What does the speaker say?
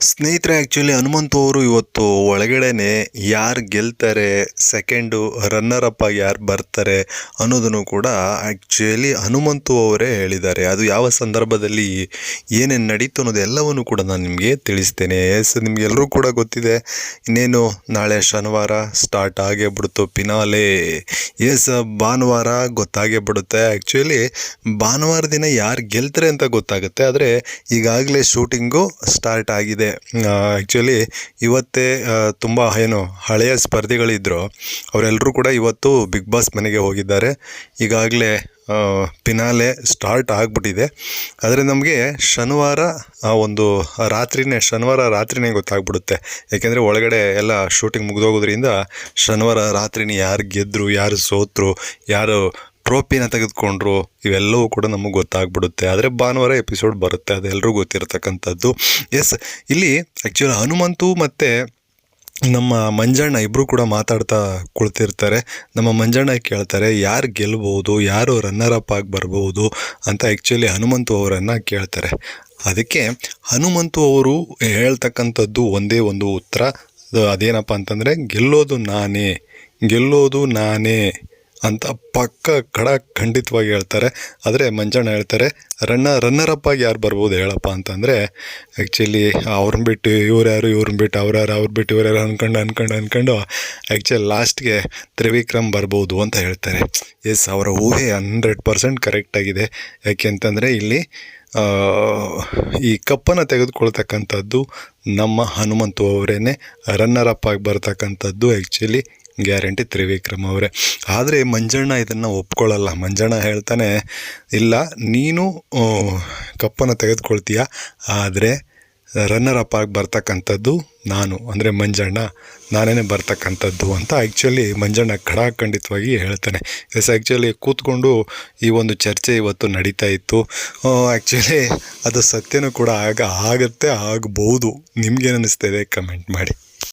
ಸ್ನೇಹಿತರೆ, ಆ್ಯಕ್ಚುಲಿ ಹನುಮಂತು ಅವರು ಇವತ್ತು ಒಳಗಡೆನೆ ಯಾರು ಗೆಲ್ತಾರೆ, ಸೆಕೆಂಡು ರನ್ನರ್ ಅಪ್ ಆಗಿ ಯಾರು ಬರ್ತಾರೆ ಅನ್ನೋದನ್ನು ಕೂಡ ಆ್ಯಕ್ಚುಲಿ ಹನುಮಂತು ಅವರೇ ಹೇಳಿದ್ದಾರೆ. ಅದು ಯಾವ ಸಂದರ್ಭದಲ್ಲಿ ಏನೇನು ನಡೀತು ಅನ್ನೋದು ಎಲ್ಲವನ್ನು ಕೂಡ ನಾನು ನಿಮಗೆ ತಿಳಿಸ್ತೇನೆ. ನಿಮಗೆಲ್ಲರೂ ಕೂಡ ಗೊತ್ತಿದೆ, ಇನ್ನೇನು ನಾಳೆ ಶನಿವಾರ ಸ್ಟಾರ್ಟ್ ಆಗೇ ಬಿಡ್ತು ಫಿನಾಲೆ. ಭಾನುವಾರ ಗೊತ್ತಾಗೇ ಬಿಡುತ್ತೆ. ಆ್ಯಕ್ಚುಲಿ ಭಾನುವಾರ ದಿನ ಯಾರು ಗೆಲ್ತಾರೆ ಅಂತ ಗೊತ್ತಾಗುತ್ತೆ. ಆದರೆ ಈಗಾಗಲೇ ಶೂಟಿಂಗು ಸ್ಟಾರ್ಟ್ ಆಗಿದೆ. ಆ್ಯಕ್ಚುಲಿ ಇವತ್ತೇ ತುಂಬ ಹಳೆಯ ಸ್ಪರ್ಧಿಗಳಿದ್ದರು, ಅವರೆಲ್ಲರೂ ಕೂಡ ಇವತ್ತು ಬಿಗ್ ಬಾಸ್ ಮನೆಗೆ ಹೋಗಿದ್ದಾರೆ. ಈಗಾಗಲೇ ಫಿನಾಲೆ ಸ್ಟಾರ್ಟ್ ಆಗಿಬಿಟ್ಟಿದೆ. ಆದರೆ ನಮಗೆ ಶನಿವಾರ ರಾತ್ರಿನೇ ಗೊತ್ತಾಗ್ಬಿಡುತ್ತೆ. ಯಾಕೆಂದರೆ ಒಳಗಡೆ ಎಲ್ಲ ಶೂಟಿಂಗ್ ಮುಗಿದೋಗೋದ್ರಿಂದ ಶನಿವಾರ ರಾತ್ರಿನೇ ಯಾರು ಗೆದ್ದರು, ಯಾರು ಸೋತರು, ಯಾರು ಟ್ರೋಫಿನ ತೆಗೆದುಕೊಂಡ್ರು, ಇವೆಲ್ಲವೂ ಕೂಡ ನಮಗೆ ಗೊತ್ತಾಗ್ಬಿಡುತ್ತೆ. ಆದರೆ ಭಾನುವಾರ ಎಪಿಸೋಡ್ ಬರುತ್ತೆ, ಅದೆಲ್ಲರೂ ಗೊತ್ತಿರತಕ್ಕಂಥದ್ದು. ಇಲ್ಲಿ ಆ್ಯಕ್ಚುಲಿ ಹನುಮಂತು ಮತ್ತು ನಮ್ಮ ಮಂಜಣ್ಣ ಇಬ್ಬರು ಕೂಡ ಮಾತಾಡ್ತಾ ಕುಳಿತಿರ್ತಾರೆ. ನಮ್ಮ ಮಂಜಣ್ಣ ಕೇಳ್ತಾರೆ, ಯಾರು ಗೆಲ್ಬೋದು, ಯಾರು ರನ್ನರ್ ಅಪ್ ಆಗಿ ಬರ್ಬೋದು ಅಂತ ಆ್ಯಕ್ಚುಲಿ ಹನುಮಂತು ಅವರನ್ನು ಕೇಳ್ತಾರೆ. ಅದಕ್ಕೆ ಹನುಮಂತು ಅವರು ಹೇಳ್ತಕ್ಕಂಥದ್ದು ಒಂದೇ ಒಂದು ಉತ್ತರ, ಅದೇನಪ್ಪ ಅಂತಂದರೆ ಗೆಲ್ಲೋದು ನಾನೇ ಅಂತ ಪಕ್ಕ ಖಂಡಿತವಾಗಿ ಹೇಳ್ತಾರೆ. ಆದರೆ ಮಂಜಣ್ಣ ಹೇಳ್ತಾರೆ, ರನ್ನರ್ ಅಪ್ ಆಗಿ ಯಾರು ಬರ್ಬೋದು ಹೇಳಪ್ಪ ಅಂತಂದರೆ, ಆ್ಯಕ್ಚುಲಿ ಅವ್ರನ್ನ ಬಿಟ್ಟು ಇವ್ರನ್ನ ಬಿಟ್ಟು ಅವ್ರು ಬಿಟ್ಟು ಇವ್ರ್ಯಾರು ಅನ್ಕೊಂಡು ಆ್ಯಕ್ಚುಲಿ ಲಾಸ್ಟ್ಗೆ ತ್ರಿವಿಕ್ರಮ್ ಬರ್ಬೋದು ಅಂತ ಹೇಳ್ತಾರೆ. ಅವರ ಊಹೆ 100% ಕರೆಕ್ಟಾಗಿದೆ. ಯಾಕೆ ಅಂತಂದರೆ ಇಲ್ಲಿ ಈ ಕಪ್ಪನ್ನು ತೆಗೆದುಕೊಳ್ತಕ್ಕಂಥದ್ದು ನಮ್ಮ ಹನುಮಂತು ಅವರೇ. ರನ್ನರ್ ಅಪ್ ಆಗಿ ಬರ್ತಕ್ಕಂಥದ್ದು ಆ್ಯಕ್ಚುಲಿ ಗ್ಯಾರಂಟಿ ತ್ರಿವಿಕ್ರಮ್ ಅವರೇ. ಆದರೆ ಮಂಜಣ್ಣ ಇದನ್ನು ಒಪ್ಕೊಳ್ಳಲ್ಲ. ಮಂಜಣ್ಣ ಹೇಳ್ತಾನೆ, ಇಲ್ಲ ನೀನು ಕಪ್ಪನ್ನು ತೆಗೆದುಕೊಳ್ತೀಯ, ಆದರೆ ರನ್ನರ್ ಅಪ್ ಆಗಿ ಬರ್ತಕ್ಕಂಥದ್ದು ನಾನು, ಅಂದರೆ ಮಂಜಣ್ಣ, ನಾನೇ ಬರ್ತಕ್ಕಂಥದ್ದು ಅಂತ ಆ್ಯಕ್ಚುಲಿ ಮಂಜಣ್ಣ ಖಂಡಿತವಾಗಿ ಹೇಳ್ತಾನೆ. ಆ್ಯಕ್ಚುಲಿ ಕೂತ್ಕೊಂಡು ಈ ಒಂದು ಚರ್ಚೆ ಇವತ್ತು ನಡೀತಾ ಇತ್ತು. ಆ್ಯಕ್ಚುಲಿ ಅದು ಸತ್ಯನೂ ಕೂಡ ಆಗ್ಬೋದು. ನಿಮ್ಗೇನು ಅನ್ನಿಸ್ತಾ ಇದೆ ಕಮೆಂಟ್ ಮಾಡಿ.